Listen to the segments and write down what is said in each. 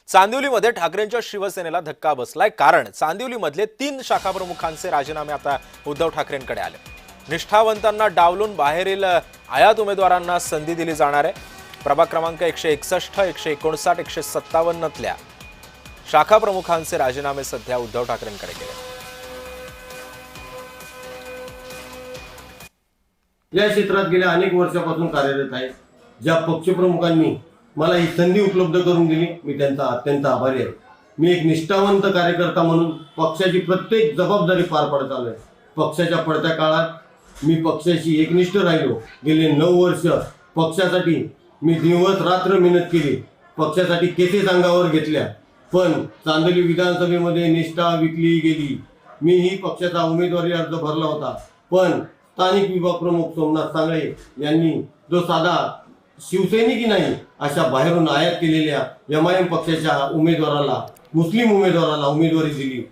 चांदिवलीमध्ये ठाकरेंच्या शिवसेनेला धक्का बसलाय, कारण चांदिवलीमधले 3 शाखा प्रमुखांचे राजीनामे आता उद्धव ठाकरेंकडे आले। निष्ठावंतांना डावलून बाहेरील आयात उमेदवारांना संधी दिली जाणार आहे। प्रभाग क्रमांक 161, 159, 157 तल्या शाखा प्रमुखांचे राजीनामे सध्या उद्धव ठाकरेंकडे गेले। या क्षेत्रात गेल्या अनेक वर्षापासून कार्यरत आहे। ज्या पक्षप्रमुखांनी मला ही संधी उपलब्ध करून दिली, मी त्यांचा अत्यंत आभारी आहे। मी एक निष्ठावंत कार्यकर्ता म्हणून पक्षाची प्रत्येक जबाबदारी पार पाडत आलोय। पक्षाच्या पडत्या काळात मी पक्षाशी एकनिष्ठ राहिलो। गेले 9 वर्ष पक्षासाठी मी दिवस रात्र मेहनत केली, पक्षासाठी केसेस अंगावर घेतल्या, पण चांदिवली विधानसभेमध्ये निष्ठा विकली गेली। मीही पक्षाचा उमेदवारी अर्ज भरला होता, पण स्थानिक विभाग प्रमुख सोमनाथ सांगळे यांनी जो साधा शिवसैनिकी नाही अशा बाहेरून आयात केलेल्या एमआयएम पक्षाच्या उमेदवाराला, मुस्लिम उमेदवाराला उमेदवारी दिली।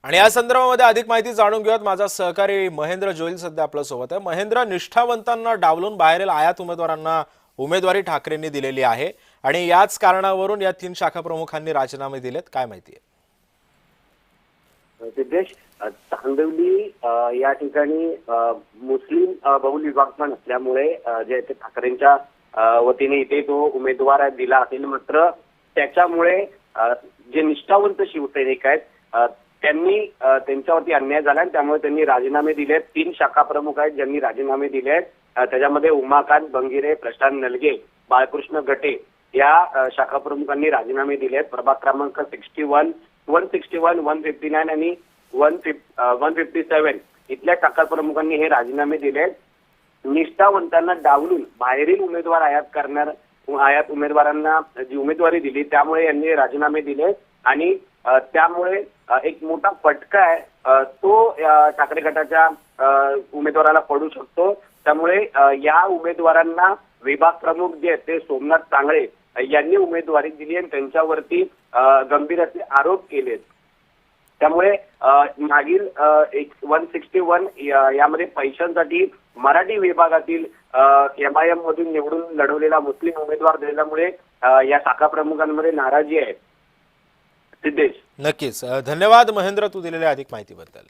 आणि या संदर्भामध्ये अधिक माहिती जाणून घेऊयात। माझा सहकारी महेंद्र जोईल सध्या आपल्या सोबत आहे। महेंद्र, निष्ठावंतांना डावलून बाहेरील आयात उमेदवारांना उमेदवारी ठाकरेंनी दिलेली आहे आणि याच कारणावरून या 3 शाखा प्रमुखांनी राजीनामे दिलेत, काय माहिती आहे? सिद्धेश, चांदिवली या ठिकाणी मुस्लिम बहुल विभाग पण असल्यामुळे जे ठाकरेंच्या वतीने इथे तो उमेदवार दिला असेल, मात्र त्याच्यामुळे जे निष्ठावंत शिवसैनिक आहेत त्यांनी त्यांच्यावरती अन्याय झाला आणि त्यामुळे त्यांनी राजीनामे दिलेत। 3 शाखा प्रमुख आहेत ज्यांनी राजीनामे दिले आहेत। त्याच्यामध्ये उमाकांत बंगिरे, प्रशांत नलगे, बाळकृष्ण गटे या शाखा प्रमुखांनी राजीनामे दिले आहेत। प्रभाग क्रमांक 61, 161, 159 आणि 157 इथल्या शाखा प्रमुखांनी हे राजीनामे दिले। निष्ठावंतांना डावलून बाहेरील उमेदवार आयात उमेदवारांना जी उमेदवारी दिली त्यामुळे यांनी राजीनामे दिले आणि त्यामुळे एक मोठा फटका आहे तो ठाकरे गटाच्या उमेदवाराला पडू शकतो। त्यामुळे या उमेदवारांना विभाग प्रमुख जे आहेत ते सोमनाथ सांगळे यांनी उमेदवारी दिली आणि त्यांच्यावरती गंभीर असे आरोप केलेत। त्यामुळे मागील 161 यामध्ये पैशांसाठी मराठी विभागातील एमआयएम मधून निवडून लढवलेला मुस्लिम उमेदवार दिल्यामुळे या शाखा प्रमुखांमध्ये नाराजी आहे। सिद्धेश, नक्कीच धन्यवाद महेंद्र, तू दिलेल्या अधिक माहितीबद्दल।